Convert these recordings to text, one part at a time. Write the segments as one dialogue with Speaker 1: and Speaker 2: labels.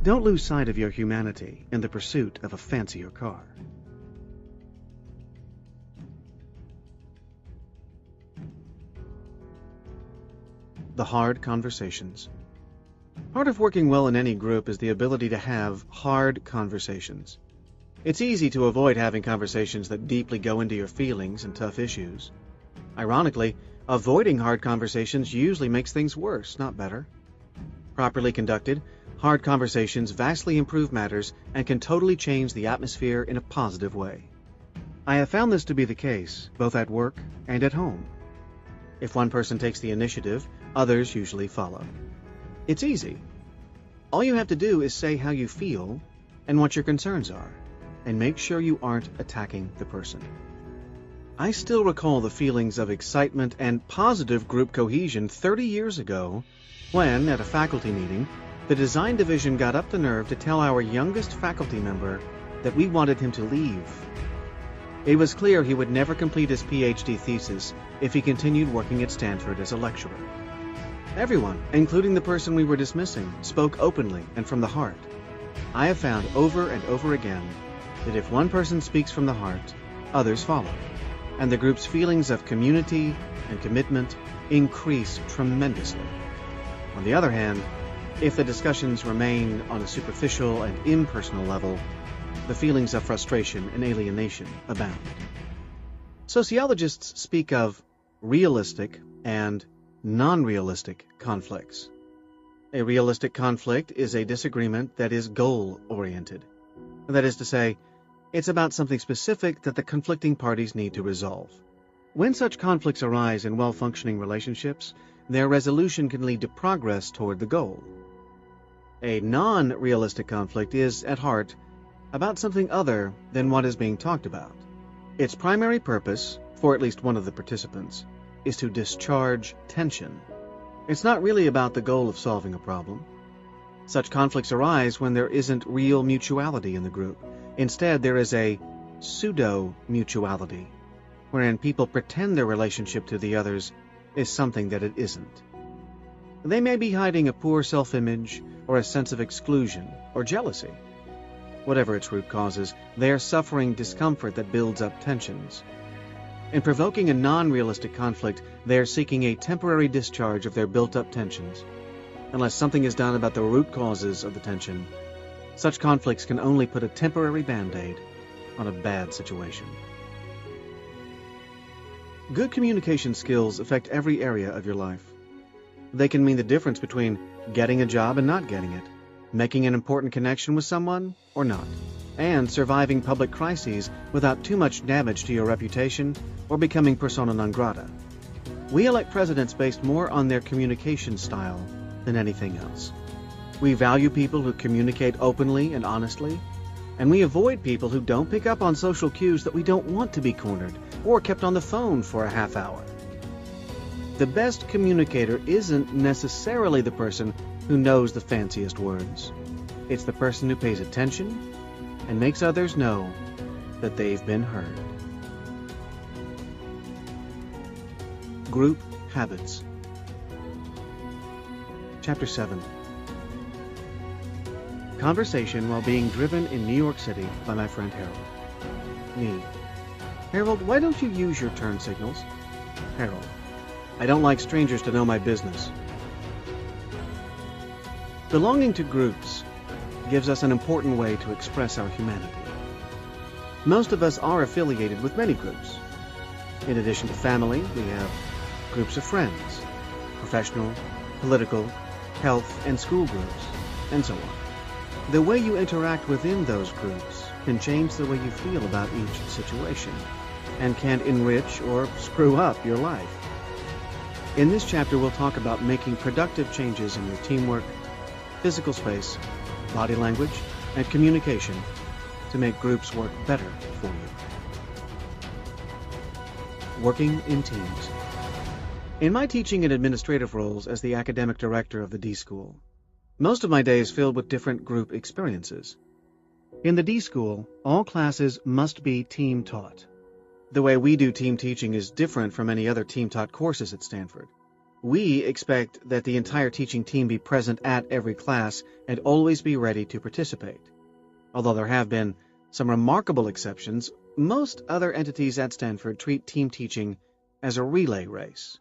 Speaker 1: Don't lose sight of your humanity in the pursuit of a fancier car. The hard conversations. Part of working well in any group is the ability to have hard conversations. It's easy to avoid having conversations that deeply go into your feelings and tough issues. Ironically, avoiding hard conversations usually makes things worse, not better. Properly conducted, hard conversations vastly improve matters and can totally change the atmosphere in a positive way. I have found this to be the case, both at work and at home. If one person takes the initiative, others usually follow. It's easy. All you have to do is say how you feel and what your concerns are, and make sure you aren't attacking the person. I still recall the feelings of excitement and positive group cohesion 30 years ago when, at a faculty meeting, the design division got up the nerve to tell our youngest faculty member that we wanted him to leave. It was clear he would never complete his PhD thesis if he continued working at Stanford as a lecturer. Everyone, including the person we were dismissing, spoke openly and from the heart. I have found over and over again that if one person speaks from the heart, others follow, and the group's feelings of community and commitment increase tremendously. On the other hand, if the discussions remain on a superficial and impersonal level, the feelings of frustration and alienation abound. Sociologists speak of realistic and non-realistic conflicts. A realistic conflict is a disagreement that is goal-oriented. That is to say, it's about something specific that the conflicting parties need to resolve. When such conflicts arise in well-functioning relationships, their resolution can lead to progress toward the goal. A non-realistic conflict is, at heart, about something other than what is being talked about. Its primary purpose, for at least one of the participants, is to discharge tension. It's not really about the goal of solving a problem. Such conflicts arise when there isn't real mutuality in the group. Instead, there is a pseudo-mutuality, wherein people pretend their relationship to the others is something that it isn't. They may be hiding a poor self-image or a sense of exclusion or jealousy. Whatever its root causes, they are suffering discomfort that builds up tensions. In provoking a non-realistic conflict, they are seeking a temporary discharge of their built-up tensions. Unless something is done about the root causes of the tension, such conflicts can only put a temporary band-aid on a bad situation. Good communication skills affect every area of your life. They can mean the difference between getting a job and not getting it, making an important connection with someone or not, and surviving public crises without too much damage to your reputation or becoming persona non grata. We elect presidents based more on their communication style than anything else. We value people who communicate openly and honestly, and we avoid people who don't pick up on social cues that we don't want to be cornered or kept on the phone for a half hour. The best communicator isn't necessarily the person who knows the fanciest words. It's the person who pays attention and makes others know that they've been heard. Group Habits. Chapter 7. Conversation while being driven in New York City by my friend Harold. Me. Harold, why don't you use your turn signals? Harold. I don't like strangers to know my business. Belonging to groups gives us an important way to express our humanity. Most of us are affiliated with many groups. In addition to family, we have groups of friends, professional, political, health, and school groups, and so on. The way you interact within those groups can change the way you feel about each situation, and can enrich or screw up your life. In this chapter, we'll talk about making productive changes in your teamwork, physical space, body language, and communication to make groups work better for you. Working in teams. In my teaching and administrative roles as the academic director of the D School, most of my day is filled with different group experiences. In the D School, all classes must be team-taught. The way we do team teaching is different from any other team-taught courses at Stanford. We expect that the entire teaching team be present at every class and always be ready to participate. Although there have been some remarkable exceptions, most other entities at Stanford treat team teaching as a relay race.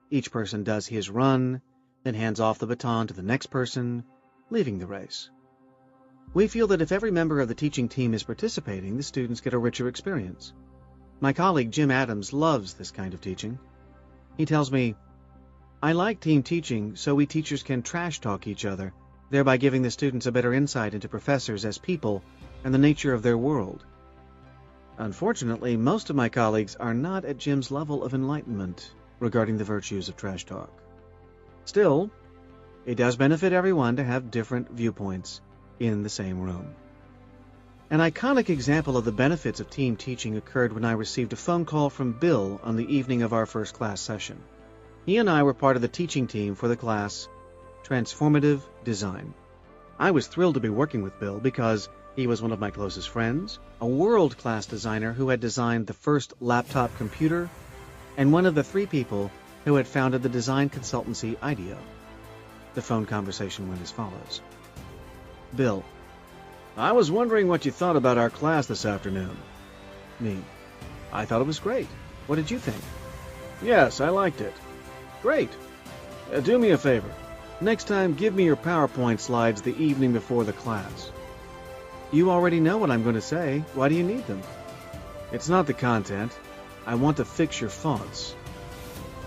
Speaker 1: Each person does his run, then hands off the baton to the next person, leaving the race. We feel that if every member of the teaching team is participating, the students get a richer experience. My colleague Jim Adams loves this kind of teaching. He tells me, "I like team teaching so we teachers can trash talk each other, thereby giving the students a better insight into professors as people and the nature of their world." Unfortunately, most of my colleagues are not at Jim's level of enlightenment regarding the virtues of trash talk. Still, it does benefit everyone to have different viewpoints in the same room. An iconic example of the benefits of team teaching occurred when I received a phone call from Bill on the evening of our first class session. He and I were part of the teaching team for the class Transformative Design. I was thrilled to be working with Bill because he was one of my closest friends, a world-class designer who had designed the first laptop computer, and one of the 3 people who had founded the design consultancy IDEO. The phone conversation went as follows. Bill: "I was wondering what you thought about our class this afternoon." Me: "I thought it was great. What did you think?" "Yes, I liked it." "Great. Do me a favor. Next time, give me your PowerPoint slides the evening before the class." "You already know what I'm going to say. Why do you need them?" "It's not the content. I want to fix your fonts."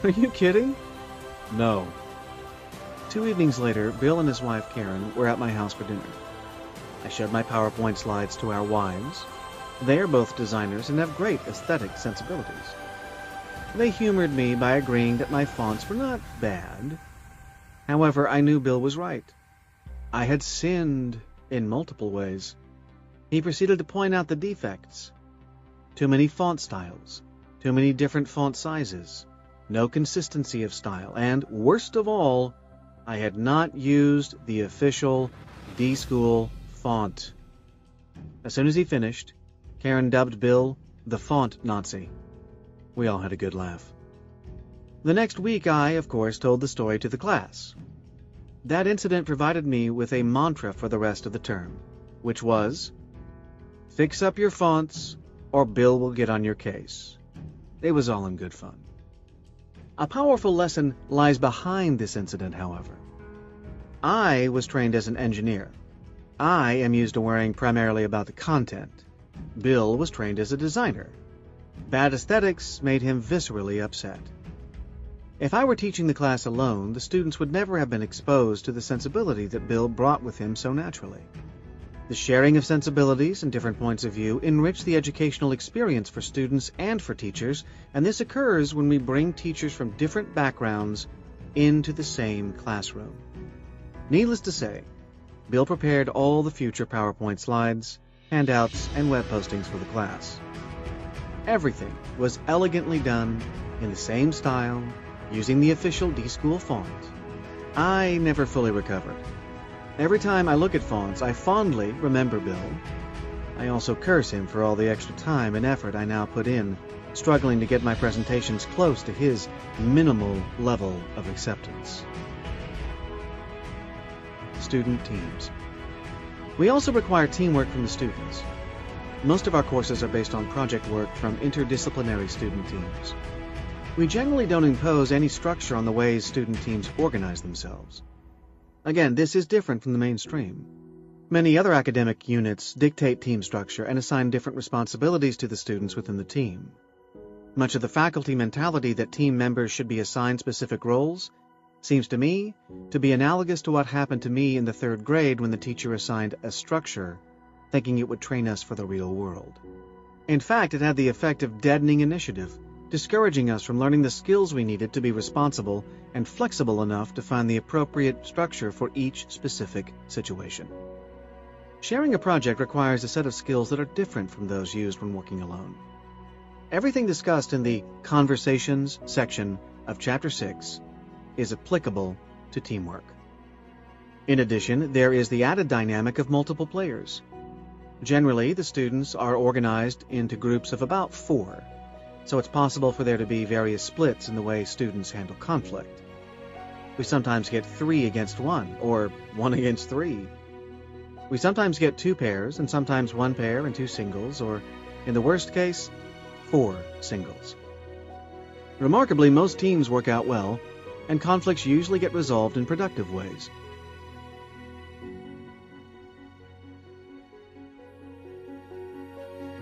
Speaker 1: "Are you kidding?" "No." 2 evenings later, Bill and his wife Karen were at my house for dinner. I showed my PowerPoint slides to our wives. They are both designers and have great aesthetic sensibilities. They humored me by agreeing that my fonts were not bad. However, I knew Bill was right. I had sinned in multiple ways. He proceeded to point out the defects. Too many font styles, too many different font sizes, no consistency of style, and, worst of all, I had not used the official D-School font. As soon as he finished, Karen dubbed Bill the Font Nazi. We all had a good laugh. The next week I, of course, told the story to the class. That incident provided me with a mantra for the rest of the term, which was, "Fix up your fonts, or Bill will get on your case." It was all in good fun. A powerful lesson lies behind this incident, however. I was trained as an engineer. I am used to worrying primarily about the content. Bill was trained as a designer. Bad aesthetics made him viscerally upset. If I were teaching the class alone, the students would never have been exposed to the sensibility that Bill brought with him so naturally. The sharing of sensibilities and different points of view enrich the educational experience for students and for teachers, and this occurs when we bring teachers from different backgrounds into the same classroom. Needless to say, Bill prepared all the future PowerPoint slides, handouts, and web postings for the class. Everything was elegantly done in the same style, using the official D-School font. I never fully recovered. Every time I look at fonts, I fondly remember Bill. I also curse him for all the extra time and effort I now put in, struggling to get my presentations close to his minimal level of acceptance. Student teams. We also require teamwork from the students. Most of our courses are based on project work from interdisciplinary student teams. We generally don't impose any structure on the ways student teams organize themselves. Again, this is different from the mainstream. Many other academic units dictate team structure and assign different responsibilities to the students within the team. Much of the faculty mentality that team members should be assigned specific roles seems to me to be analogous to what happened to me in the 3rd grade when the teacher assigned a structure, thinking it would train us for the real world. In fact, it had the effect of deadening initiative, discouraging us from learning the skills we needed to be responsible and flexible enough to find the appropriate structure for each specific situation. Sharing a project requires a set of skills that are different from those used when working alone. Everything discussed in the Conversations section of Chapter 6 is applicable to teamwork. In addition, there is the added dynamic of multiple players. Generally, the students are organized into groups of about 4, so it's possible for there to be various splits in the way students handle conflict. We sometimes get 3 against 1, or 1 against 3. We sometimes get 2 pairs, and sometimes 1 pair and 2 singles, or, in the worst case, 4 singles. Remarkably, most teams work out well, and conflicts usually get resolved in productive ways.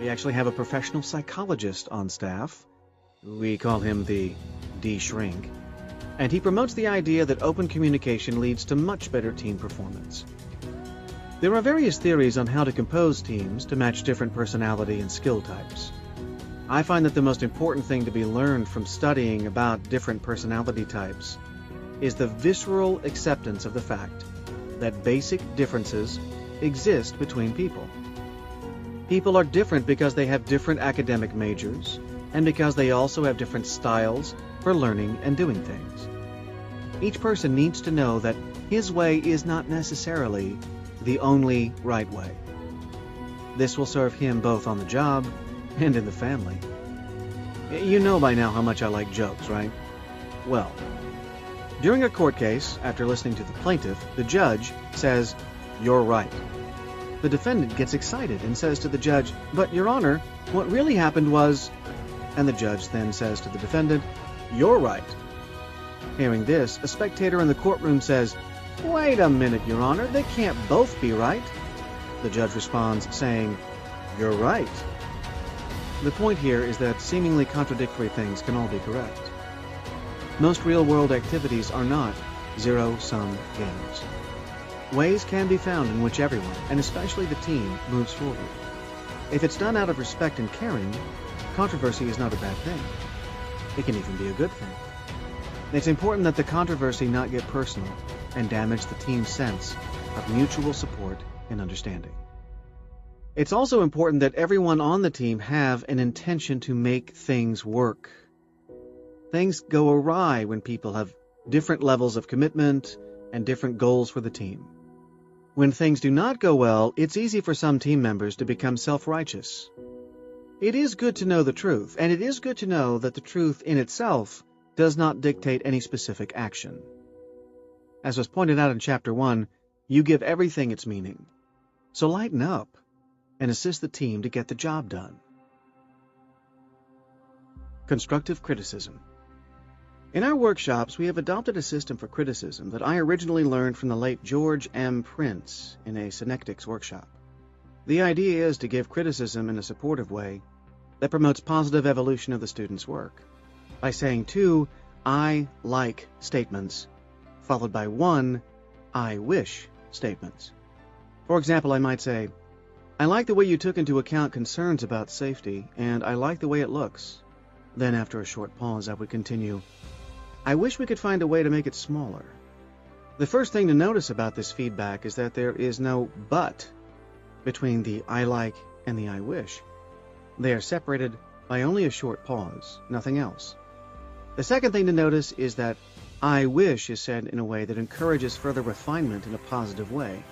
Speaker 1: We actually have a professional psychologist on staff. We call him the D-Shrink. And he promotes the idea that open communication leads to much better team performance. There are various theories on how to compose teams to match different personality and skill types. I find that the most important thing to be learned from studying about different personality types is the visceral acceptance of the fact that basic differences exist between people. People are different because they have different academic majors, and because they also have different styles for learning and doing things. Each person needs to know that his way is not necessarily the only right way. This will serve him both on the job and in the family. You know by now how much I like jokes, right? Well, during a court case, after listening to the plaintiff, the judge says, "You're right." The defendant gets excited and says to the judge, "But, Your Honor, what really happened was..." And the judge then says to the defendant, "You're right." Hearing this, a spectator in the courtroom says, "Wait a minute, Your Honor, they can't both be right." The judge responds, saying, "You're right." The point here is that seemingly contradictory things can all be correct. Most real-world activities are not zero-sum games. Ways can be found in which everyone, and especially the team, moves forward. If it's done out of respect and caring, controversy is not a bad thing. It can even be a good thing. It's important that the controversy not get personal and damage the team's sense of mutual support and understanding. It's also important that everyone on the team have an intention to make things work. Things go awry when people have different levels of commitment and different goals for the team. When things do not go well, it's easy for some team members to become self-righteous. It is good to know the truth, and it is good to know that the truth in itself does not dictate any specific action. As was pointed out in Chapter 1, you give everything its meaning. So lighten up and assist the team to get the job done. Constructive criticism. In our workshops, we have adopted a system for criticism that I originally learned from the late George M. Prince in a Synectics workshop. The idea is to give criticism in a supportive way that promotes positive evolution of the student's work by saying 2 "I like" statements followed by 1 "I wish" statements. For example, I might say, "I like the way you took into account concerns about safety, and I like the way it looks." Then after a short pause, I would continue, "I wish we could find a way to make it smaller." The first thing to notice about this feedback is that there is no "but" between the "I like" and the "I wish." They are separated by only a short pause, nothing else. The second thing to notice is that "I wish" is said in a way that encourages further refinement in a positive way.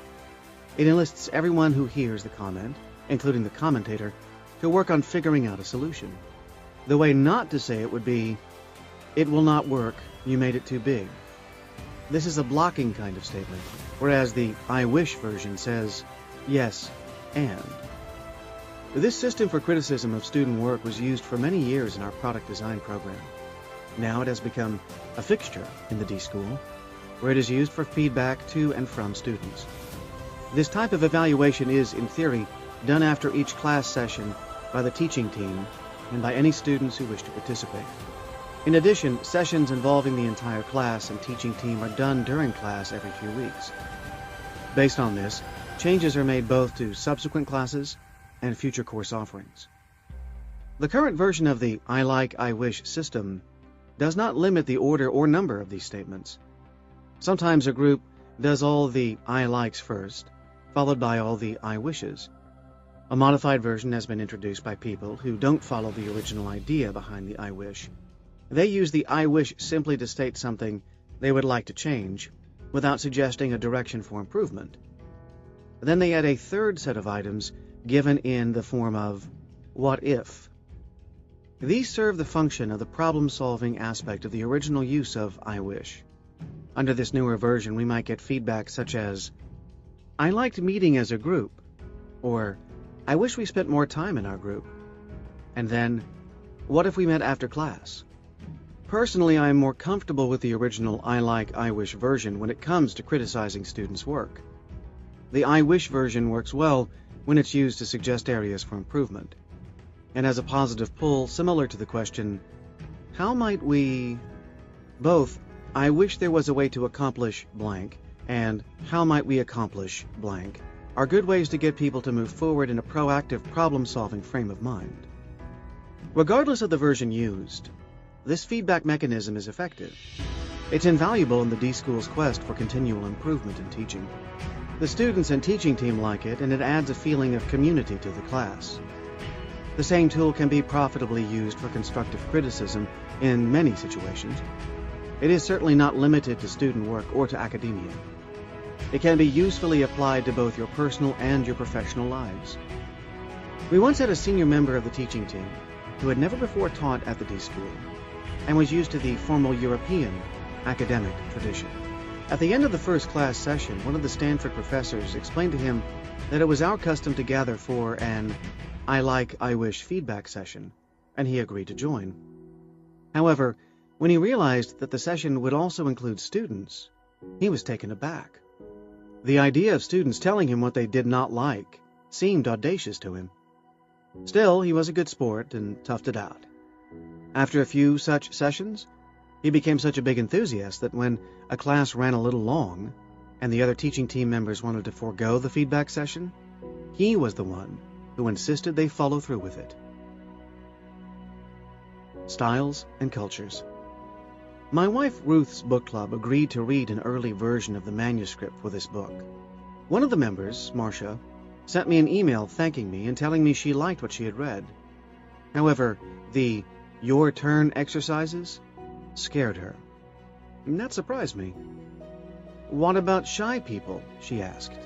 Speaker 1: It enlists everyone who hears the comment, including the commentator, to work on figuring out a solution. The way not to say it would be, "It will not work, you made it too big." This is a blocking kind of statement, whereas the "I wish" version says, "Yes, and." This system for criticism of student work was used for many years in our product design program. Now it has become a fixture in the D-School, where it is used for feedback to and from students. This type of evaluation is, in theory, done after each class session by the teaching team and by any students who wish to participate. In addition, sessions involving the entire class and teaching team are done during class every few weeks. Based on this, changes are made both to subsequent classes and future course offerings. The current version of the "I like, I wish" system does not limit the order or number of these statements. Sometimes a group does all the "I likes" first, followed by all the "I wishes." A modified version has been introduced by people who don't follow the original idea behind the "I wish." They use the "I wish" simply to state something they would like to change, without suggesting a direction for improvement. Then they add a third set of items given in the form of "what if." These serve the function of the problem-solving aspect of the original use of "I wish." Under this newer version, we might get feedback such as, "I liked meeting as a group," or "I wish we spent more time in our group." And then, "What if we met after class?" Personally, I am more comfortable with the original "I like, I wish" version when it comes to criticizing students' work. The "I wish" version works well when it's used to suggest areas for improvement, and has a positive pull similar to the question, "How might we?" Both "I wish there was a way to accomplish blank" and "How might we accomplish blank" are good ways to get people to move forward in a proactive problem-solving frame of mind. Regardless of the version used, this feedback mechanism is effective. It's invaluable in the D-School's quest for continual improvement in teaching. The students and teaching team like it, and it adds a feeling of community to the class. The same tool can be profitably used for constructive criticism in many situations. It is certainly not limited to student work or to academia. It can be usefully applied to both your personal and your professional lives. We once had a senior member of the teaching team who had never before taught at the D-School and was used to the formal European academic tradition. At the end of the first class session, one of the Stanford professors explained to him that it was our custom to gather for an "I like, I wish" feedback session, and he agreed to join. However, when he realized that the session would also include students, he was taken aback. The idea of students telling him what they did not like seemed audacious to him. Still, he was a good sport and toughed it out. After a few such sessions, he became such a big enthusiast that when a class ran a little long and the other teaching team members wanted to forego the feedback session, he was the one who insisted they follow through with it. Styles and Cultures. My wife Ruth's book club agreed to read an early version of the manuscript for this book. One of the members, Marcia, sent me an email thanking me and telling me she liked what she had read. However, the "your turn" exercises scared her. That surprised me. "What about shy people?" she asked.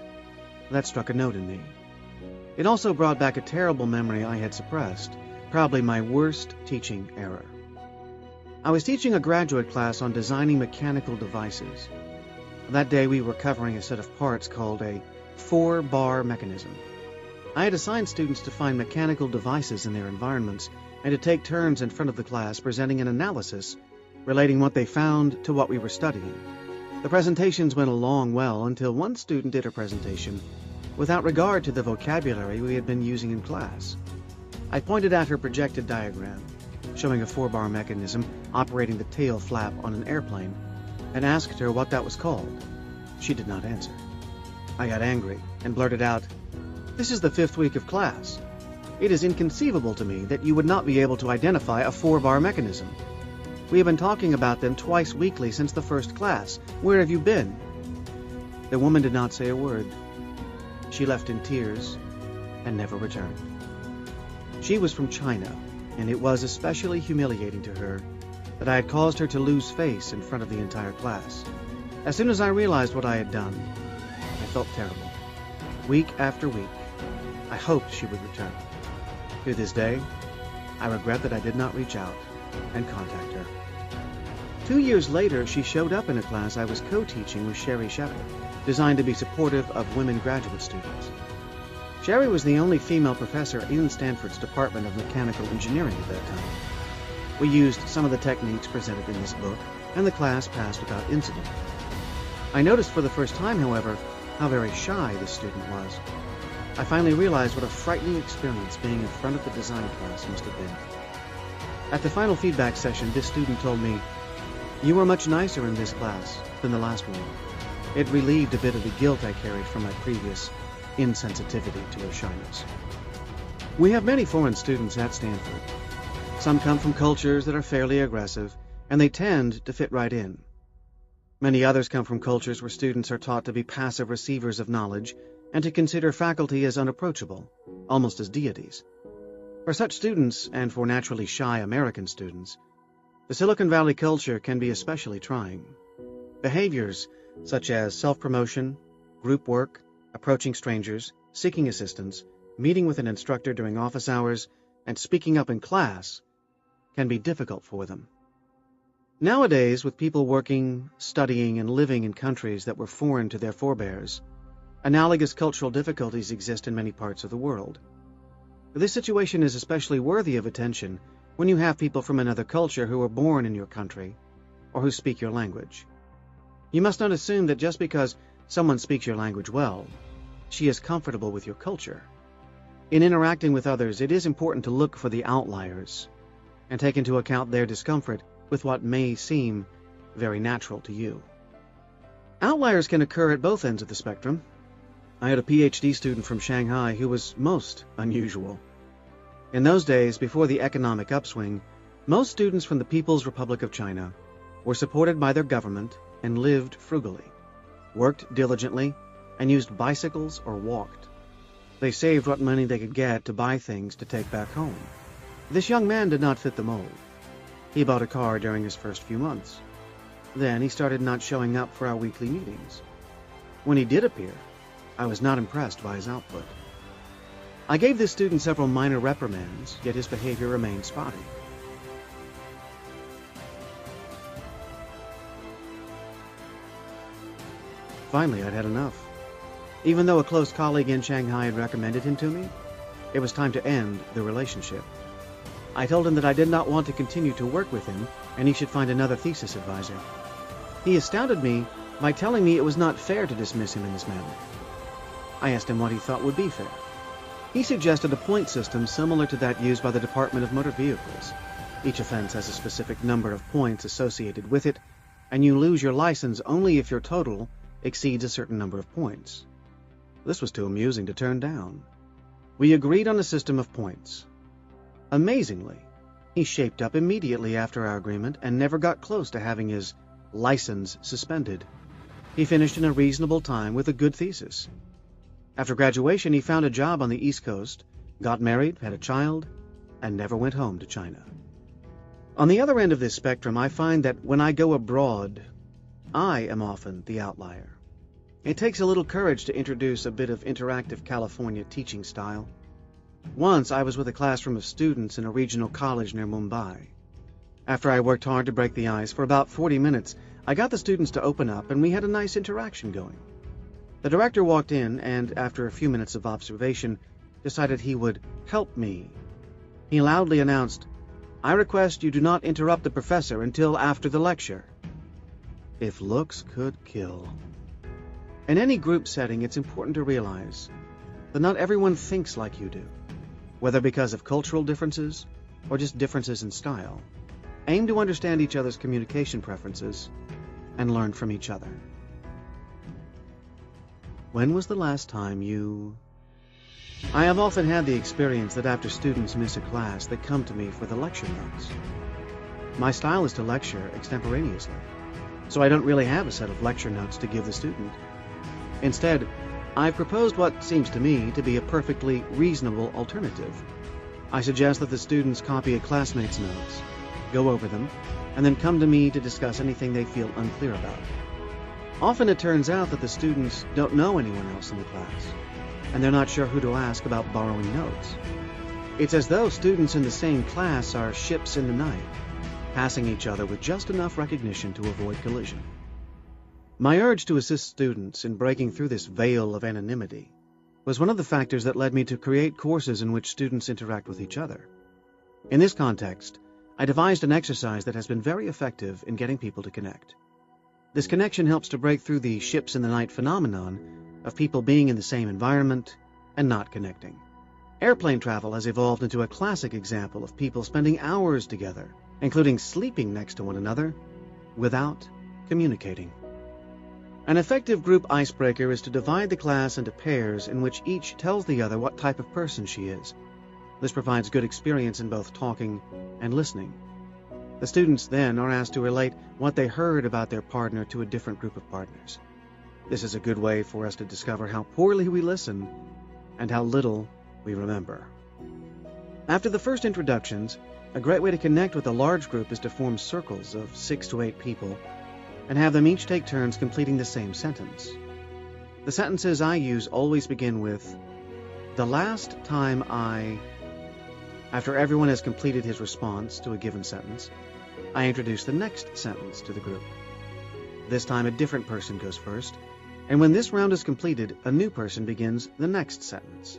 Speaker 1: That struck a note in me. It also brought back a terrible memory I had suppressed, probably my worst teaching error. I was teaching a graduate class on designing mechanical devices. That day we were covering a set of parts called a 4-bar mechanism. I had assigned students to find mechanical devices in their environments and to take turns in front of the class presenting an analysis relating what they found to what we were studying. The presentations went along well until one student did a presentation without regard to the vocabulary we had been using in class. I pointed at her projected diagram, showing a 4-bar mechanism operating the tail flap on an airplane, and asked her what that was called. She did not answer. I got angry and blurted out, "This is the 5th week of class. It is inconceivable to me that you would not be able to identify a 4-bar mechanism. We have been talking about them twice weekly since the first class. Where have you been?" The woman did not say a word. She left in tears and never returned. She was from China, and it was especially humiliating to her that I had caused her to lose face in front of the entire class. As soon as I realized what I had done, I felt terrible. Week after week, I hoped she would return. To this day, I regret that I did not reach out and contact her. 2 years later, she showed up in a class I was co-teaching with Sherry Shepherd, designed to be supportive of women graduate students. Sherry was the only female professor in Stanford's Department of Mechanical Engineering at that time. We used some of the techniques presented in this book, and the class passed without incident. I noticed for the first time, however, how very shy this student was. I finally realized what a frightening experience being in front of the design class must have been. At the final feedback session, this student told me, "You were much nicer in this class than the last one." It relieved a bit of the guilt I carried from my previous insensitivity to her shyness. We have many foreign students at Stanford. Some come from cultures that are fairly aggressive, and they tend to fit right in. Many others come from cultures where students are taught to be passive receivers of knowledge and to consider faculty as unapproachable, almost as deities. For such students, and for naturally shy American students, the Silicon Valley culture can be especially trying. Behaviors such as self-promotion, group work, approaching strangers, seeking assistance, meeting with an instructor during office hours, and speaking up in class can be difficult for them. Nowadays, with people working, studying, and living in countries that were foreign to their forebears, analogous cultural difficulties exist in many parts of the world. This situation is especially worthy of attention when you have people from another culture who were born in your country or who speak your language. You must not assume that just because someone speaks your language well, she is comfortable with your culture. In interacting with others, it is important to look for the outliers and take into account their discomfort with what may seem very natural to you. Outliers can occur at both ends of the spectrum. I had a PhD student from Shanghai who was most unusual. In those days, before the economic upswing, most students from the People's Republic of China were supported by their government and lived frugally, worked diligently, and used bicycles or walked. They saved what money they could get to buy things to take back home. This young man did not fit the mold. He bought a car during his first few months. Then he started not showing up for our weekly meetings. When he did appear, I was not impressed by his output. I gave this student several minor reprimands, yet his behavior remained spotty. Finally, I'd had enough. Even though a close colleague in Shanghai had recommended him to me, it was time to end the relationship. I told him that I did not want to continue to work with him, and he should find another thesis advisor. He astounded me by telling me it was not fair to dismiss him in this manner. I asked him what he thought would be fair. He suggested a point system similar to that used by the Department of Motor Vehicles. Each offense has a specific number of points associated with it, and you lose your license only if your total exceeds a certain number of points. This was too amusing to turn down. We agreed on a system of points. Amazingly, he shaped up immediately after our agreement and never got close to having his license suspended. He finished in a reasonable time with a good thesis. After graduation, he found a job on the East Coast, got married, had a child, and never went home to China. On the other end of this spectrum, I find that when I go abroad, I am often the outlier. It takes a little courage to introduce a bit of interactive California teaching style. Once I was with a classroom of students in a regional college near Mumbai. After I worked hard to break the ice for about 40 minutes, I got the students to open up and we had a nice interaction going. The director walked in and, after a few minutes of observation, decided he would help me. He loudly announced, "I request you do not interrupt the professor until after the lecture." If looks could kill. In any group setting, it's important to realize that not everyone thinks like you do, whether because of cultural differences or just differences in style. Aim to understand each other's communication preferences and learn from each other. When was the last time you... I have often had the experience that after students miss a class, they come to me for the lecture notes. My style is to lecture extemporaneously, so I don't really have a set of lecture notes to give the student. Instead, I've proposed what seems to me to be a perfectly reasonable alternative. I suggest that the students copy a classmate's notes, go over them, and then come to me to discuss anything they feel unclear about. Often it turns out that the students don't know anyone else in the class, and they're not sure who to ask about borrowing notes. It's as though students in the same class are ships in the night, passing each other with just enough recognition to avoid collision. My urge to assist students in breaking through this veil of anonymity was one of the factors that led me to create courses in which students interact with each other. In this context, I devised an exercise that has been very effective in getting people to connect. This connection helps to break through the ships in the night phenomenon of people being in the same environment and not connecting. Airplane travel has evolved into a classic example of people spending hours together, including sleeping next to one another, without communicating. An effective group icebreaker is to divide the class into pairs in which each tells the other what type of person she is. This provides good experience in both talking and listening. The students then are asked to relate what they heard about their partner to a different group of partners. This is a good way for us to discover how poorly we listen and how little we remember. After the first introductions, a great way to connect with a large group is to form circles of 6 to 8 people and have them each take turns completing the same sentence. The sentences I use always begin with, "The last time I..." After everyone has completed his response to a given sentence, I introduce the next sentence to the group. This time a different person goes first, and when this round is completed, a new person begins the next sentence.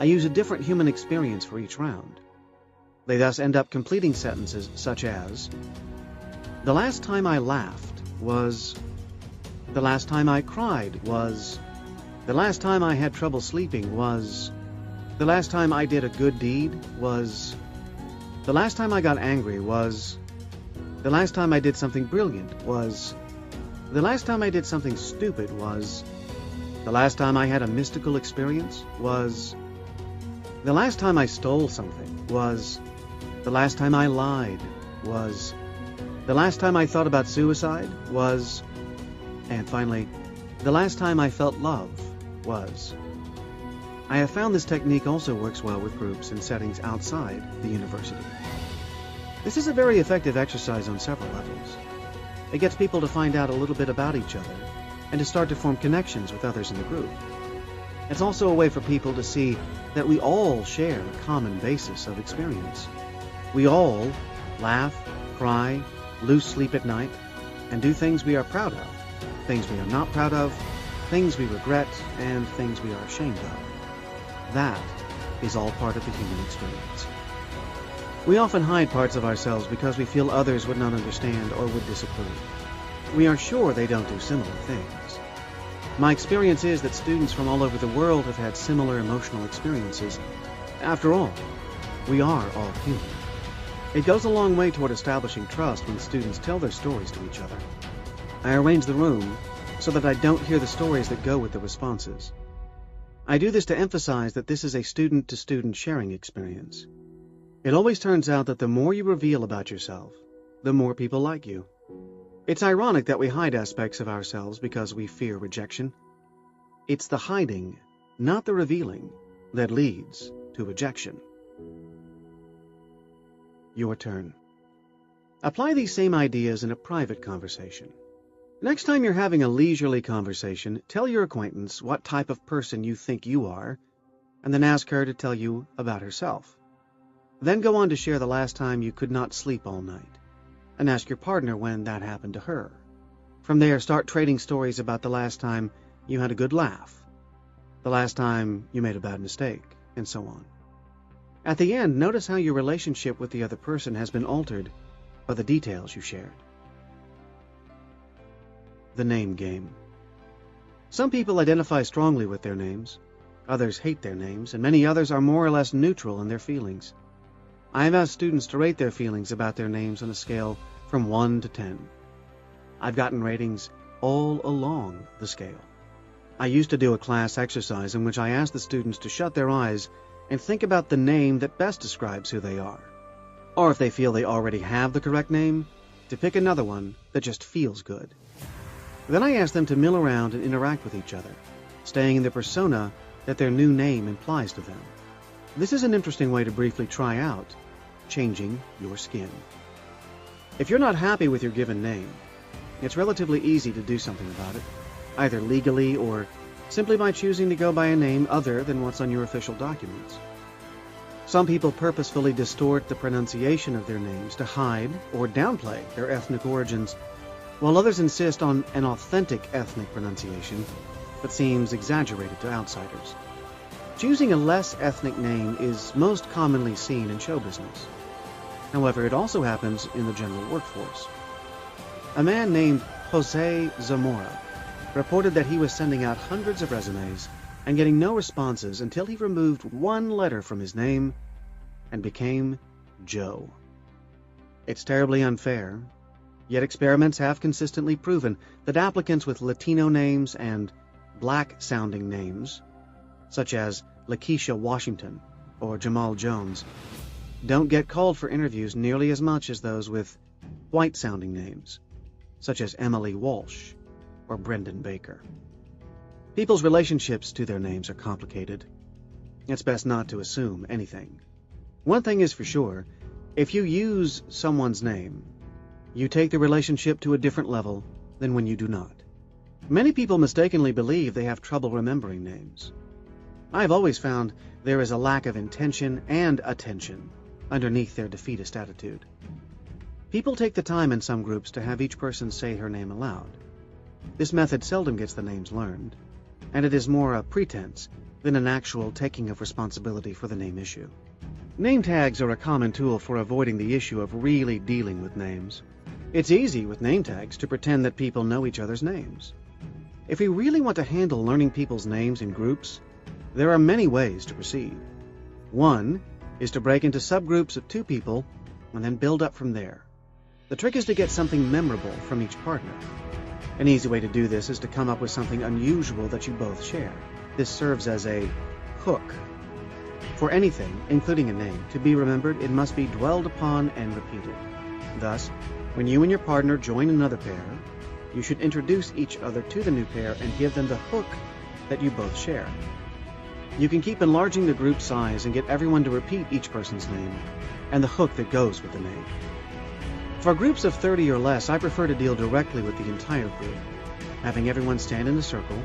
Speaker 1: I use a different human experience for each round. They thus end up completing sentences such as, the last time I laughed was, the last time I cried was, the last time I had trouble sleeping was, the last time I did a good deed was, the last time I got angry was, the last time I did something brilliant was, the last time I did something stupid was, the last time I had a mystical experience was, the last time I stole something was, the last time I lied was, the last time I thought about suicide was, and finally, the last time I felt love was. I have found this technique also works well with groups in settings outside the university. This is a very effective exercise on several levels. It gets people to find out a little bit about each other and to start to form connections with others in the group. It's also a way for people to see that we all share a common basis of experience. We all laugh, cry, lose sleep at night, and do things we are proud of, things we are not proud of, things we regret, and things we are ashamed of. That is all part of the human experience. We often hide parts of ourselves because we feel others would not understand or would disapprove. We are sure they don't do similar things. My experience is that students from all over the world have had similar emotional experiences. After all, we are all human. It goes a long way toward establishing trust when students tell their stories to each other. I arrange the room so that I don't hear the stories that go with the responses. I do this to emphasize that this is a student-to-student sharing experience. It always turns out that the more you reveal about yourself, the more people like you. It's ironic that we hide aspects of ourselves because we fear rejection. It's the hiding, not the revealing, that leads to rejection. Your turn. Apply these same ideas in a private conversation. Next time you're having a leisurely conversation, tell your acquaintance what type of person you think you are, and then ask her to tell you about herself. Then go on to share the last time you could not sleep all night, and ask your partner when that happened to her. From there, start trading stories about the last time you had a good laugh, the last time you made a bad mistake, and so on. At the end, notice how your relationship with the other person has been altered by the details you shared. The name game. Some people identify strongly with their names, others hate their names, and many others are more or less neutral in their feelings. I have asked students to rate their feelings about their names on a scale from 1 to 10. I've gotten ratings all along the scale. I used to do a class exercise in which I asked the students to shut their eyes and think about the name that best describes who they are. Or if they feel they already have the correct name, to pick another one that just feels good. Then I asked them to mill around and interact with each other, staying in the persona that their new name implies to them. This is an interesting way to briefly try out changing your skin. If you're not happy with your given name, it's relatively easy to do something about it, either legally or simply by choosing to go by a name other than what's on your official documents. Some people purposefully distort the pronunciation of their names to hide or downplay their ethnic origins, while others insist on an authentic ethnic pronunciation that seems exaggerated to outsiders. Choosing a less ethnic name is most commonly seen in show business. However, it also happens in the general workforce. A man named Jose Zamora reported that he was sending out hundreds of resumes and getting no responses until he removed one letter from his name and became Joe. It's terribly unfair, yet experiments have consistently proven that applicants with Latino names and black-sounding names, such as Lakeisha Washington or Jamal Jones, don't get called for interviews nearly as much as those with white-sounding names, such as Emily Walsh or Brendan Baker. People's relationships to their names are complicated. It's best not to assume anything. One thing is for sure, if you use someone's name, you take the relationship to a different level than when you do not. Many people mistakenly believe they have trouble remembering names. I've always found there is a lack of intention and attention underneath their defeatist attitude. People take the time in some groups to have each person say her name aloud. This method seldom gets the names learned, and it is more a pretense than an actual taking of responsibility for the name issue. Name tags are a common tool for avoiding the issue of really dealing with names. It's easy with name tags to pretend that people know each other's names. If we really want to handle learning people's names in groups, there are many ways to proceed. One is to break into subgroups of 2 people and then build up from there. The trick is to get something memorable from each partner. An easy way to do this is to come up with something unusual that you both share. This serves as a hook. For anything, including a name, to be remembered, it must be dwelled upon and repeated. Thus, when you and your partner join another pair, you should introduce each other to the new pair and give them the hook that you both share. You can keep enlarging the group size and get everyone to repeat each person's name and the hook that goes with the name. For groups of 30 or less, I prefer to deal directly with the entire group, having everyone stand in a circle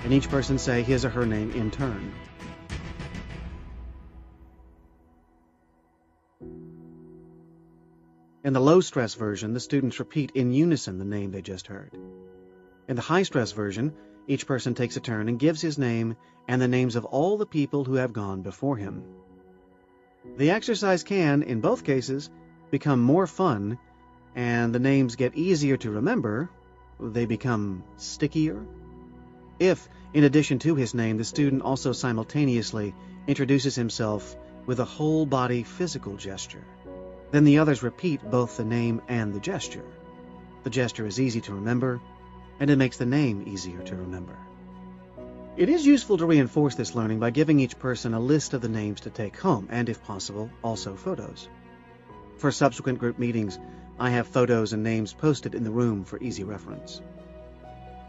Speaker 1: and each person say his or her name in turn. In the low-stress version, the students repeat in unison the name they just heard. In the high-stress version, each person takes a turn and gives his name and the names of all the people who have gone before him. The exercise can, in both cases, become more fun, and the names get easier to remember. They become stickier. If, in addition to his name, the student also simultaneously introduces himself with a whole-body physical gesture, then the others repeat both the name and the gesture. The gesture is easy to remember, and it makes the name easier to remember. It is useful to reinforce this learning by giving each person a list of the names to take home, and if possible, also photos. For subsequent group meetings, I have photos and names posted in the room for easy reference.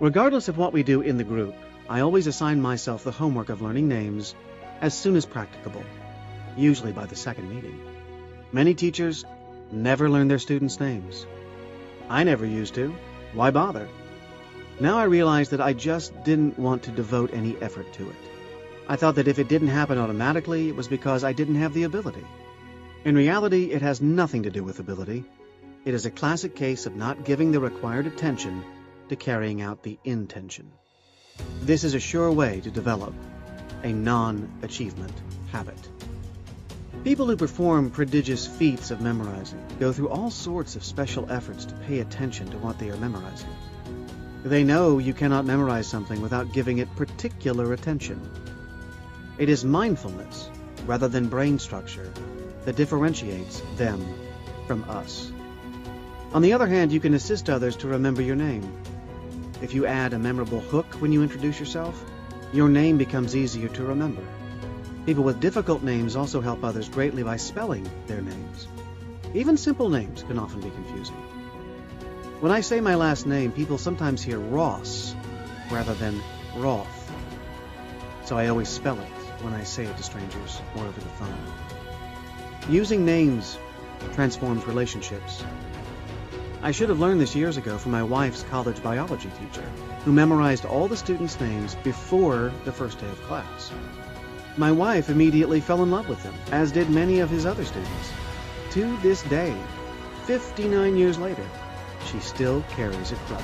Speaker 1: Regardless of what we do in the group, I always assign myself the homework of learning names as soon as practicable, usually by the second meeting. Many teachers never learn their students' names. I never used to. Why bother? Now I realize that I just didn't want to devote any effort to it. I thought that if it didn't happen automatically, it was because I didn't have the ability. In reality, it has nothing to do with ability. It is a classic case of not giving the required attention to carrying out the intention. This is a sure way to develop a non-achievement habit. People who perform prodigious feats of memorizing go through all sorts of special efforts to pay attention to what they are memorizing. They know you cannot memorize something without giving it particular attention. It is mindfulness, rather than brain structure, that differentiates them from us. On the other hand, you can assist others to remember your name. If you add a memorable hook when you introduce yourself, your name becomes easier to remember. People with difficult names also help others greatly by spelling their names. Even simple names can often be confusing. When I say my last name, people sometimes hear Ross rather than Roth. So I always spell it when I say it to strangers or over the phone. Using names transforms relationships. I should have learned this years ago from my wife's college biology teacher, who memorized all the students' names before the first day of class. My wife immediately fell in love with him, as did many of his other students. To this day, 59 years later, she still carries a crush.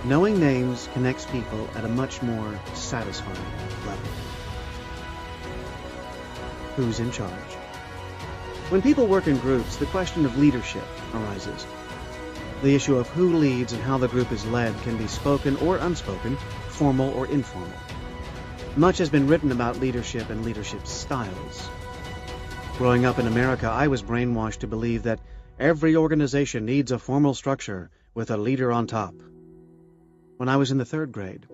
Speaker 1: Knowing names connects people at a much more satisfying level. Who's in charge? When people work in groups, the question of leadership arises. The issue of who leads and how the group is led can be spoken or unspoken, formal or informal. Much has been written about leadership and leadership styles. Growing up in America, I was brainwashed to believe that every organization needs a formal structure with a leader on top. When I was in the 3rd grade,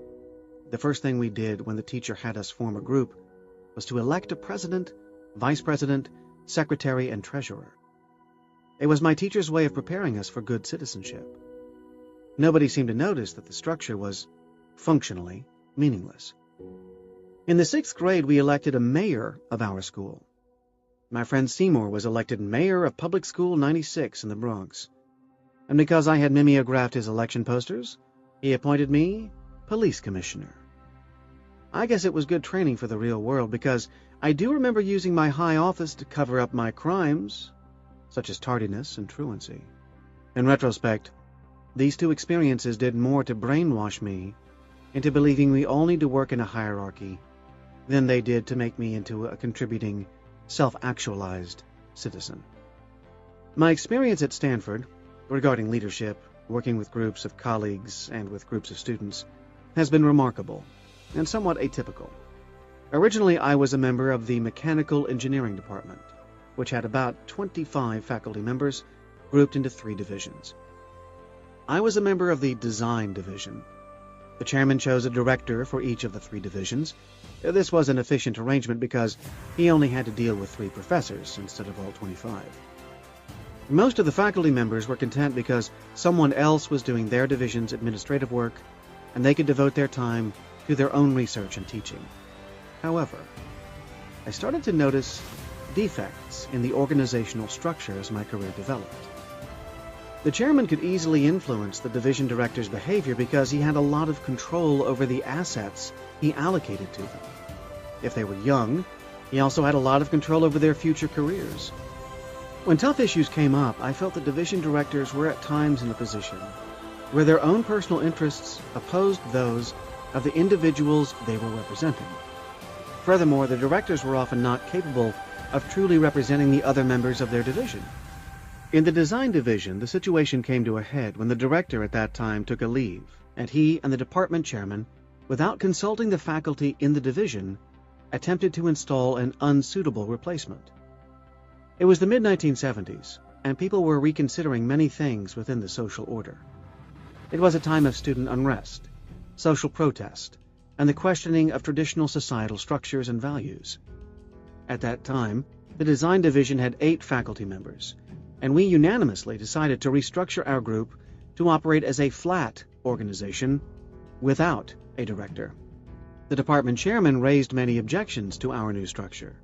Speaker 1: the first thing we did when the teacher had us form a group was to elect a president, vice president, secretary, and treasurer. It was my teacher's way of preparing us for good citizenship. Nobody seemed to notice that the structure was functionally meaningless. In the 6th grade, we elected a mayor of our school. My friend Seymour was elected mayor of Public School 96 in the Bronx. And because I had mimeographed his election posters, he appointed me police commissioner. I guess it was good training for the real world, because I do remember using my high office to cover up my crimes such as tardiness and truancy. In retrospect, these two experiences did more to brainwash me into believing we all need to work in a hierarchy than they did to make me into a contributing, self-actualized citizen. My experience at Stanford, regarding leadership, working with groups of colleagues and with groups of students, has been remarkable and somewhat atypical. Originally, I was a member of the Mechanical Engineering Department, which had about 25 faculty members grouped into 3 divisions. I was a member of the Design Division. The chairman chose a director for each of the 3 divisions. This was an efficient arrangement because he only had to deal with 3 professors instead of all 25. Most of the faculty members were content because someone else was doing their division's administrative work, and they could devote their time to their own research and teaching. However, I started to notice defects in the organizational structure as my career developed. The chairman could easily influence the division director's behavior because he had a lot of control over the assets he allocated to them. If they were young, he also had a lot of control over their future careers. When tough issues came up, I felt that division directors were at times in a position where their own personal interests opposed those of the individuals they were representing. Furthermore, the directors were often not capable of truly representing the other members of their division. In the design division, the situation came to a head when the director at that time took a leave, and he and the department chairman, without consulting the faculty in the division, attempted to install an unsuitable replacement. It was the mid-1970s, and people were reconsidering many things within the social order. It was a time of student unrest, social protest, and the questioning of traditional societal structures and values. At that time, the design division had 8 faculty members, and we unanimously decided to restructure our group to operate as a flat organization without a director. The department chairman raised many objections to our new structure.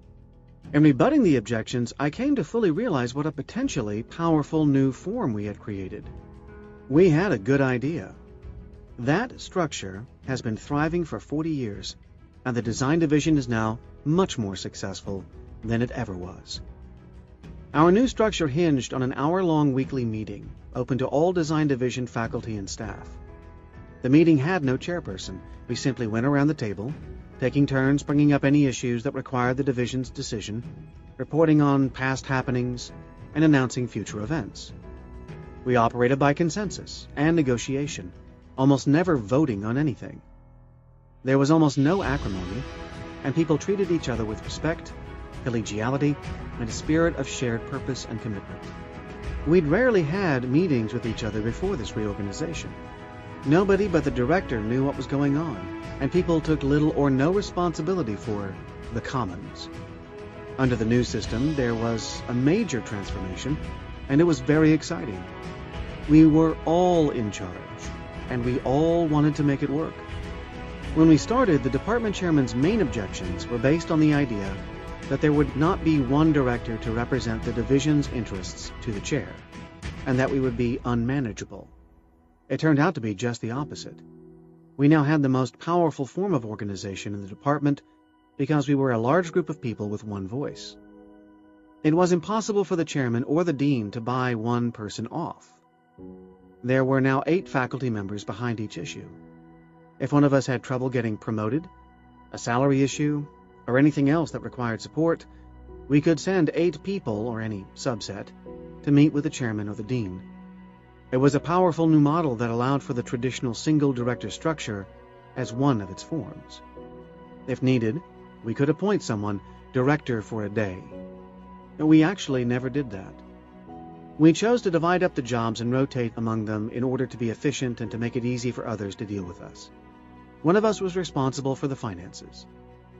Speaker 1: In rebutting the objections, I came to fully realize what a potentially powerful new form we had created. We had a good idea. That structure has been thriving for 40 years, and the design division is now much more successful than it ever was. Our new structure hinged on an hour-long weekly meeting, open to all design division faculty and staff. The meeting had no chairperson. We simply went around the table, taking turns bringing up any issues that required the division's decision, reporting on past happenings, and announcing future events. We operated by consensus and negotiation, almost never voting on anything. There was almost no acrimony, and people treated each other with respect, collegiality, and a spirit of shared purpose and commitment. We'd rarely had meetings with each other before this reorganization. Nobody but the director knew what was going on, and people took little or no responsibility for the commons. Under the new system, there was a major transformation, and it was very exciting. We were all in charge, and we all wanted to make it work. When we started, the department chairman's main objections were based on the idea that there would not be one director to represent the division's interests to the chair, and that we would be unmanageable. It turned out to be just the opposite. We now had the most powerful form of organization in the department because we were a large group of people with one voice. It was impossible for the chairman or the dean to buy one person off. There were now 8 faculty members behind each issue. If one of us had trouble getting promoted, a salary issue, or anything else that required support, we could send 8 people, or any subset, to meet with the chairman or the dean. It was a powerful new model that allowed for the traditional single director structure as one of its forms. If needed, we could appoint someone director for a day. We actually never did that. We chose to divide up the jobs and rotate among them in order to be efficient and to make it easy for others to deal with us. One of us was responsible for the finances.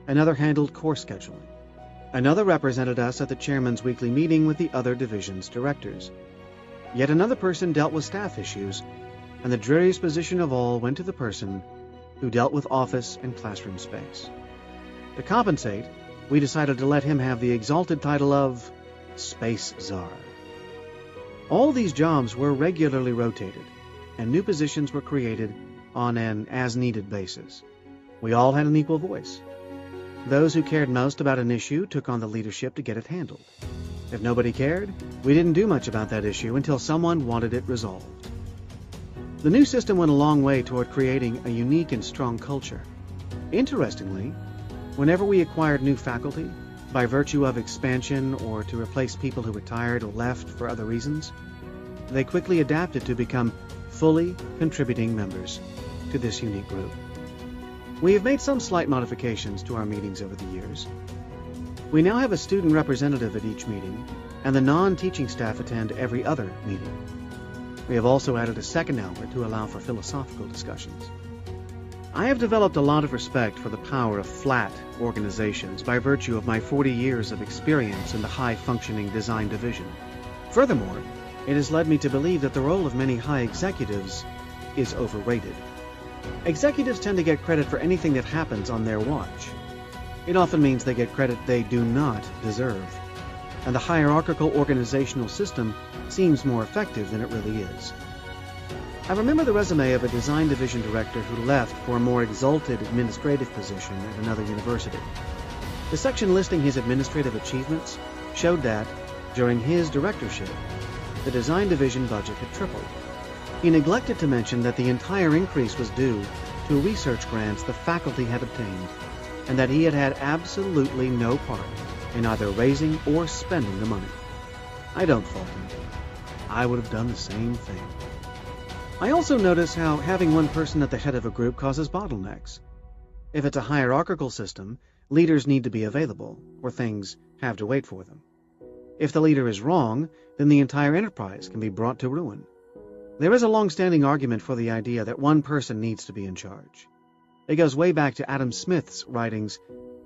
Speaker 1: Another handled course scheduling. Another represented us at the chairman's weekly meeting with the other division's directors. Yet another person dealt with staff issues, and the dreariest position of all went to the person who dealt with office and classroom space. To compensate, we decided to let him have the exalted title of Space Czar. All these jobs were regularly rotated, and new positions were created on an as-needed basis. We all had an equal voice. Those who cared most about an issue took on the leadership to get it handled. If nobody cared, We didn't do much about that issue until someone wanted it resolved. The new system went a long way toward creating a unique and strong culture. Interestingly, whenever we acquired new faculty, by virtue of expansion or to replace people who retired or left for other reasons, they quickly adapted to become fully contributing members to this unique group. We have made some slight modifications to our meetings over the years. We now have a student representative at each meeting, and the non-teaching staff attend every other meeting. We have also added a second hour to allow for philosophical discussions. I have developed a lot of respect for the power of flat organizations by virtue of my 40 years of experience in the high-functioning design division. Furthermore, it has led me to believe that the role of many high executives is overrated. Executives tend to get credit for anything that happens on their watch. It often means they get credit they do not deserve, and the hierarchical organizational system seems more effective than it really is. I remember the resume of a design division director who left for a more exalted administrative position at another university. The section listing his administrative achievements showed that, during his directorship, the design division budget had tripled. He neglected to mention that the entire increase was due to research grants the faculty had obtained, and that he had had absolutely no part in either raising or spending the money. I don't fault him. I would have done the same thing. I also notice how having one person at the head of a group causes bottlenecks. If it's a hierarchical system, leaders need to be available, or things have to wait for them. If the leader is wrong, then the entire enterprise can be brought to ruin. There is a long-standing argument for the idea that one person needs to be in charge. It goes way back to Adam Smith's writings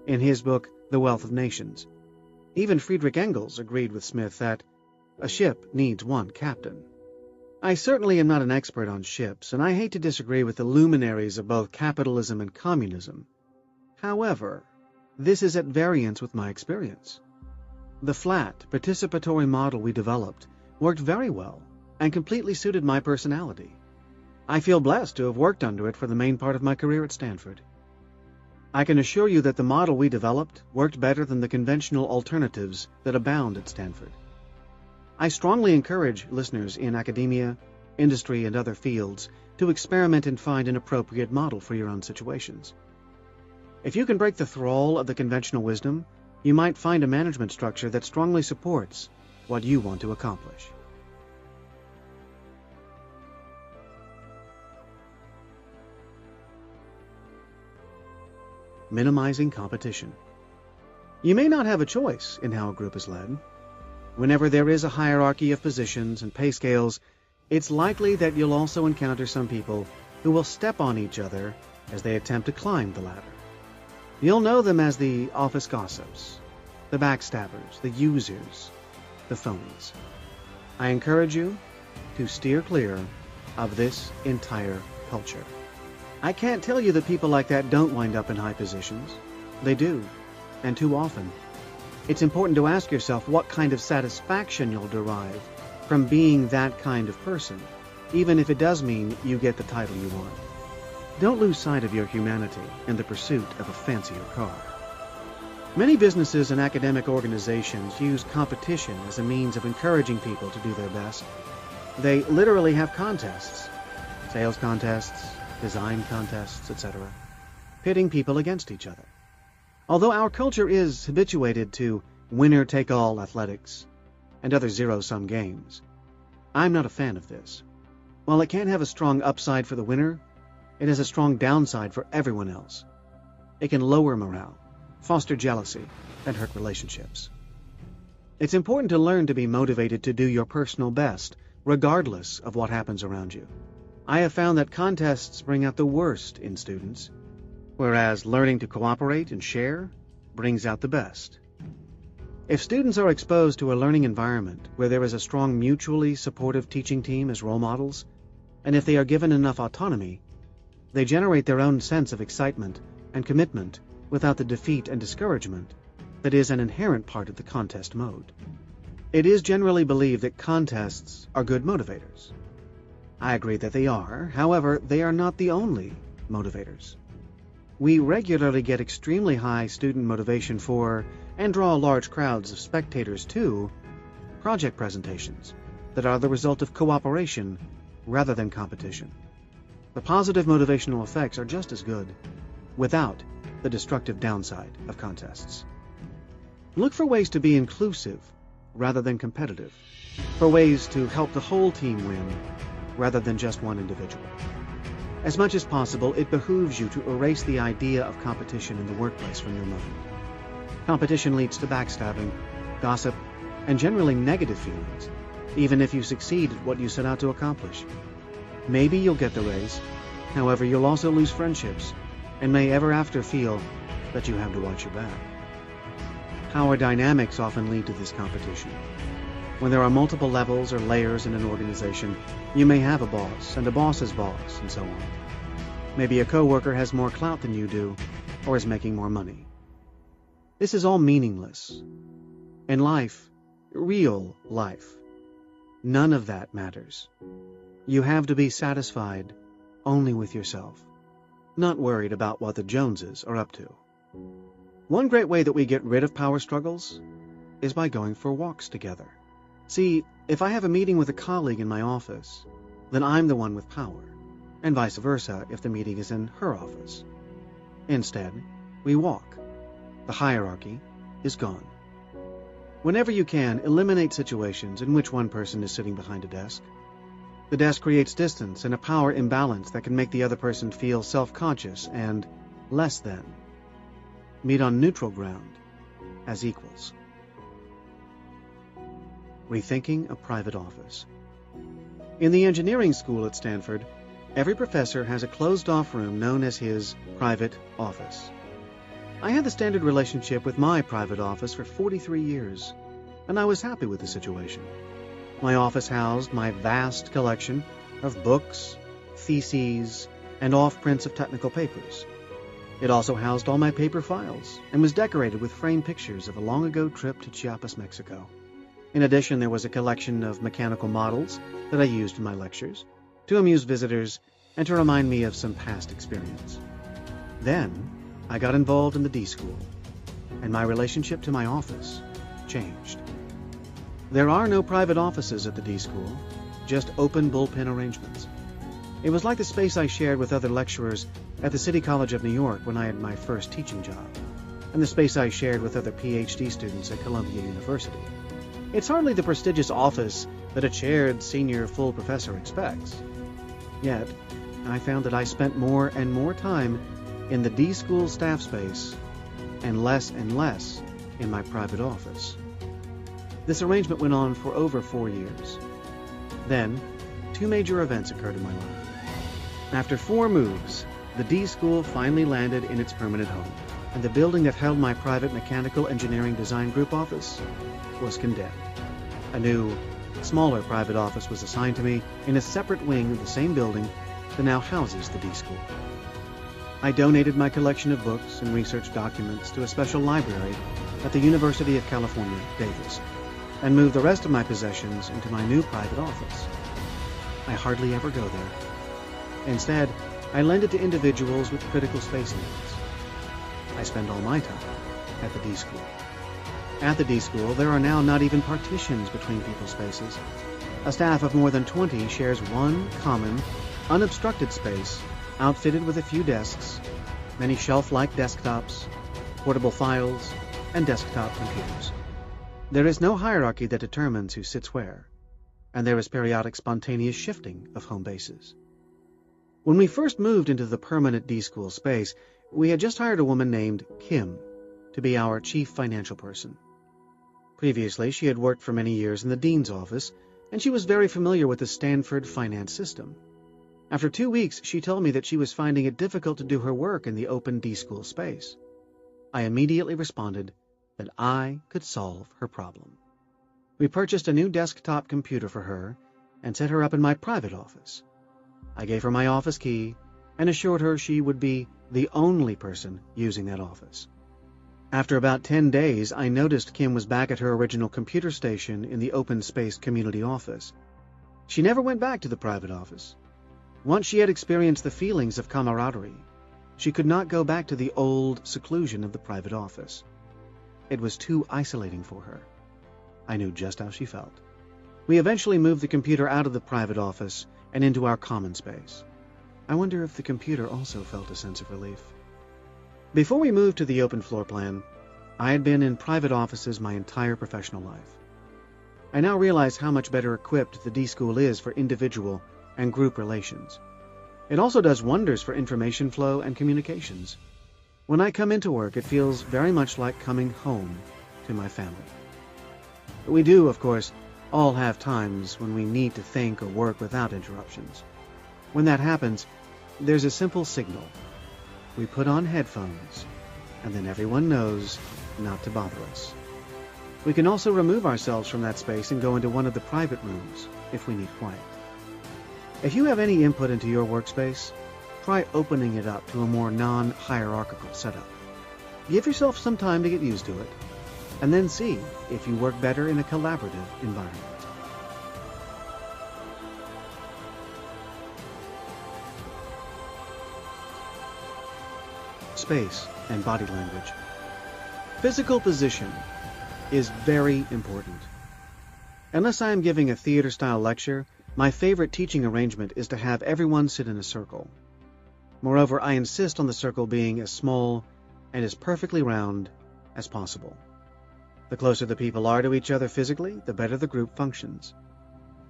Speaker 1: in his book, The Wealth of Nations. Even Friedrich Engels agreed with Smith that a ship needs one captain. I certainly am not an expert on ships, and I hate to disagree with the luminaries of both capitalism and communism. However, this is at variance with my experience. The flat, participatory model we developed worked very well and completely suited my personality. I feel blessed to have worked under it for the main part of my career at Stanford. I can assure you that the model we developed worked better than the conventional alternatives that abound at Stanford. I strongly encourage listeners in academia, industry, and other fields to experiment and find an appropriate model for your own situations. If you can break the thrall of the conventional wisdom, you might find a management structure that strongly supports what you want to accomplish. Minimizing competition. You may not have a choice in how a group is led. Whenever there is a hierarchy of positions and pay scales, it's likely that you'll also encounter some people who will step on each other as they attempt to climb the ladder. You'll know them as the office gossips, the backstabbers, the users, the phonies. I encourage you to steer clear of this entire culture. I can't tell you that people like that don't wind up in high positions. They do, and too often. It's important to ask yourself what kind of satisfaction you'll derive from being that kind of person, even if it does mean you get the title you want. Don't lose sight of your humanity in the pursuit of a fancier car. Many businesses and academic organizations use competition as a means of encouraging people to do their best. They literally have contests, sales contests, design contests, etc., pitting people against each other. Although our culture is habituated to winner-take-all athletics and other zero-sum games, I'm not a fan of this. While it can have a strong upside for the winner, it has a strong downside for everyone else. It can lower morale, foster jealousy, and hurt relationships. It's important to learn to be motivated to do your personal best, regardless of what happens around you. I have found that contests bring out the worst in students, whereas learning to cooperate and share brings out the best. If students are exposed to a learning environment where there is a strong mutually supportive teaching team as role models, and if they are given enough autonomy, they generate their own sense of excitement and commitment without the defeat and discouragement that is an inherent part of the contest mode. It is generally believed that contests are good motivators. I agree that they are. However, they are not the only motivators. We regularly get extremely high student motivation for, and draw large crowds of spectators to, project presentations that are the result of cooperation rather than competition. The positive motivational effects are just as good, without the destructive downside of contests. Look for ways to be inclusive rather than competitive, for ways to help the whole team win rather than just one individual. As much as possible, it behooves you to erase the idea of competition in the workplace from your mind. Competition leads to backstabbing, gossip, and generally negative feelings, even if you succeed at what you set out to accomplish. Maybe you'll get the raise, however you'll also lose friendships, and may ever after feel that you have to watch your back. Power dynamics often lead to this competition. When there are multiple levels or layers in an organization, you may have a boss and a boss's boss, and so on. Maybe a coworker has more clout than you do, or is making more money. This is all meaningless. In life, real life, none of that matters. You have to be satisfied only with yourself, not worried about what the Joneses are up to. One great way that we get rid of power struggles is by going for walks together. See, if I have a meeting with a colleague in my office, then I'm the one with power, and vice versa if the meeting is in her office. Instead, we walk. The hierarchy is gone. Whenever you can, eliminate situations in which one person is sitting behind a desk. The desk creates distance and a power imbalance that can make the other person feel self-conscious and less than. Meet on neutral ground as equals. Rethinking a private office. In the engineering school at Stanford, every professor has a closed-off room known as his private office. I had the standard relationship with my private office for 43 years, and I was happy with the situation. My office housed my vast collection of books, theses, and off-prints of technical papers. It also housed all my paper files and was decorated with framed pictures of a long-ago trip to Chiapas, Mexico. In addition, there was a collection of mechanical models that I used in my lectures to amuse visitors and to remind me of some past experience. Then, I got involved in the D School, and my relationship to my office changed. There are no private offices at the D School, just open bullpen arrangements. It was like the space I shared with other lecturers at the City College of New York when I had my first teaching job, and the space I shared with other PhD students at Columbia University. It's hardly the prestigious office that a chaired senior full professor expects. Yet, I found that I spent more and more time in the D School staff space and less in my private office. This arrangement went on for over 4 years. Then, 2 major events occurred in my life. After 4 moves, the D School finally landed in its permanent home, and the building that held my private mechanical engineering design group office was condemned. A new, smaller private office was assigned to me in a separate wing of the same building that now houses the D School. I donated my collection of books and research documents to a special library at the University of California, Davis, and moved the rest of my possessions into my new private office. I hardly ever go there. Instead, I lend it to individuals with critical space needs. I spend all my time at the D School. At the D School, there are now not even partitions between people's spaces. A staff of more than 20 shares one common, unobstructed space, outfitted with a few desks, many shelf-like desktops, portable files, and desktop computers. There is no hierarchy that determines who sits where, and there is periodic spontaneous shifting of home bases. When we first moved into the permanent D School space, we had just hired a woman named Kim to be our chief financial person. Previously, she had worked for many years in the dean's office, and she was very familiar with the Stanford finance system. After 2 weeks, she told me that she was finding it difficult to do her work in the open D School space. I immediately responded that I could solve her problem. We purchased a new desktop computer for her and set her up in my private office. I gave her my office key and assured her she would be the only person using that office. After about 10 days, I noticed Kim was back at her original computer station in the open space community office. She never went back to the private office. Once she had experienced the feelings of camaraderie, she could not go back to the old seclusion of the private office. It was too isolating for her. I knew just how she felt. We eventually moved the computer out of the private office and into our common space. I wonder if the computer also felt a sense of relief. Before we moved to the open floor plan, I had been in private offices my entire professional life. I now realize how much better equipped the D-School is for individual and group relations. It also does wonders for information flow and communications. When I come into work, it feels very much like coming home to my family. But we do, of course, all have times when we need to think or work without interruptions. When that happens, there's a simple signal. We put on headphones, and then everyone knows not to bother us. We can also remove ourselves from that space and go into one of the private rooms if we need quiet. If you have any input into your workspace, try opening it up to a more non-hierarchical setup. Give yourself some time to get used to it, and then see if you work better in a collaborative environment. Space and body language. Physical position is very important. Unless I am giving a theater-style lecture, my favorite teaching arrangement is to have everyone sit in a circle. Moreover, I insist on the circle being as small and as perfectly round as possible. The closer the people are to each other physically, the better the group functions.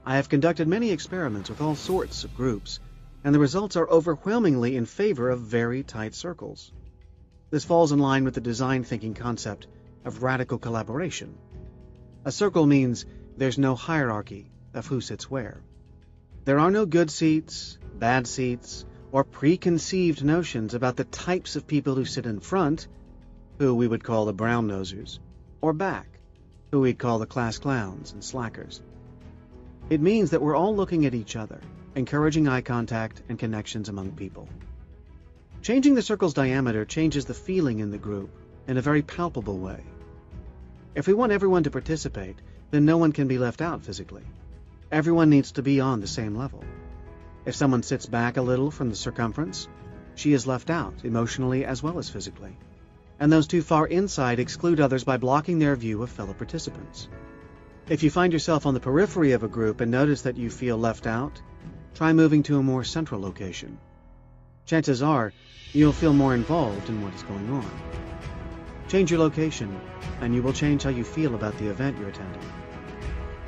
Speaker 1: I have conducted many experiments with all sorts of groups, and the results are overwhelmingly in favor of very tight circles. This falls in line with the design thinking concept of radical collaboration. A circle means there's no hierarchy of who sits where. There are no good seats, bad seats, or preconceived notions about the types of people who sit in front, who we would call the brown-nosers, or back, who we'd call the class clowns and slackers. It means that we're all looking at each other, encouraging eye contact and connections among people. Changing the circle's diameter changes the feeling in the group in a very palpable way. If we want everyone to participate, then no one can be left out physically. Everyone needs to be on the same level. If someone sits back a little from the circumference, she is left out emotionally as well as physically. And those too far inside exclude others by blocking their view of fellow participants. If you find yourself on the periphery of a group and notice that you feel left out, try moving to a more central location. Chances are you'll feel more involved in what is going on. Change your location, and you will change how you feel about the event you're attending.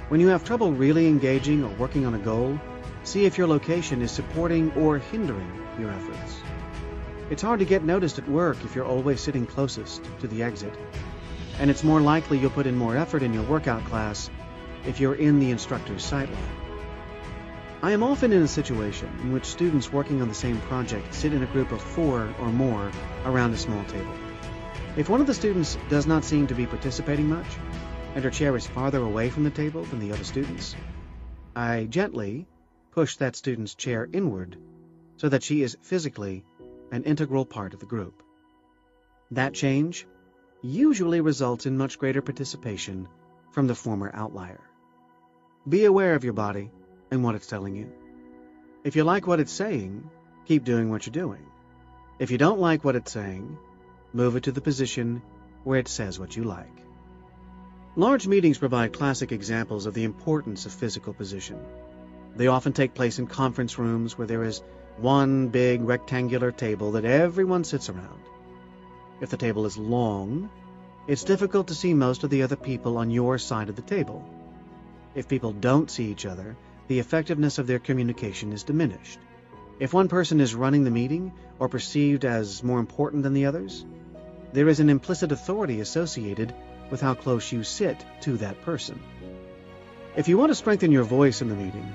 Speaker 1: When you have trouble really engaging or working on a goal, see if your location is supporting or hindering your efforts. It's hard to get noticed at work if you're always sitting closest to the exit, and it's more likely you'll put in more effort in your workout class if you're in the instructor's sightline. I am often in a situation in which students working on the same project sit in a group of 4 or more around a small table. If one of the students does not seem to be participating much, and her chair is farther away from the table than the other students, I gently push that student's chair inward so that she is physically an integral part of the group. That change usually results in much greater participation from the former outlier. Be aware of your body and what it's telling you. If you like what it's saying, keep doing what you're doing. If you don't like what it's saying, move it to the position where it says what you like. Large meetings provide classic examples of the importance of physical position. They often take place in conference rooms where there is one big rectangular table that everyone sits around. If the table is long, it's difficult to see most of the other people on your side of the table. If people don't see each other, the effectiveness of their communication is diminished. If one person is running the meeting or perceived as more important than the others, there is an implicit authority associated with how close you sit to that person. If you want to strengthen your voice in the meeting,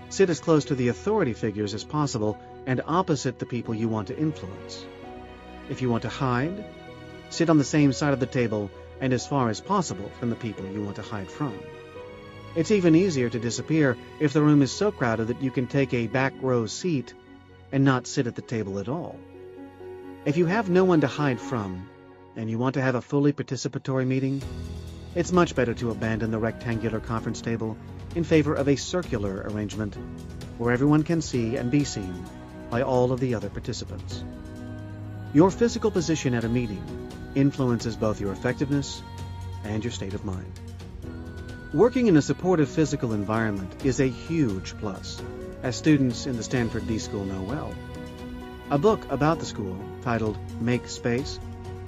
Speaker 1: sit as close to the authority figures as possible and opposite the people you want to influence. If you want to hide, sit on the same side of the table and as far as possible from the people you want to hide from. It's even easier to disappear if the room is so crowded that you can take a back row seat and not sit at the table at all. If you have no one to hide from, and you want to have a fully participatory meeting, it's much better to abandon the rectangular conference table in favor of a circular arrangement where everyone can see and be seen by all of the other participants. Your physical position at a meeting influences both your effectiveness and your state of mind. Working in a supportive physical environment is a huge plus, as students in the Stanford D-School know well. A book about the school, titled Make Space,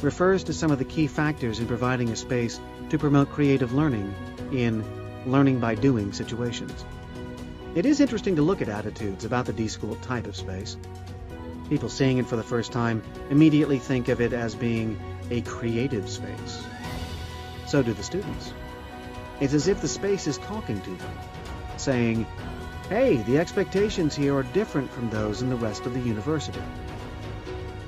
Speaker 1: refers to some of the key factors in providing a space to promote creative learning in learning by doing situations. It is interesting to look at attitudes about the D-School type of space. People seeing it for the first time immediately think of it as being a creative space. So do the students. It's as if the space is talking to them, saying, "Hey, the expectations here are different from those in the rest of the university."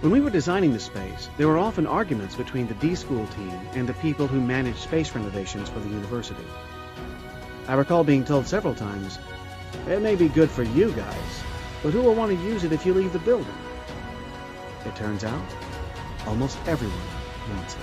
Speaker 1: When we were designing the space, there were often arguments between the D-School team and the people who managed space renovations for the university. I recall being told several times, "It may be good for you guys, but who will want to use it if you leave the building?" It turns out, almost everyone wants it.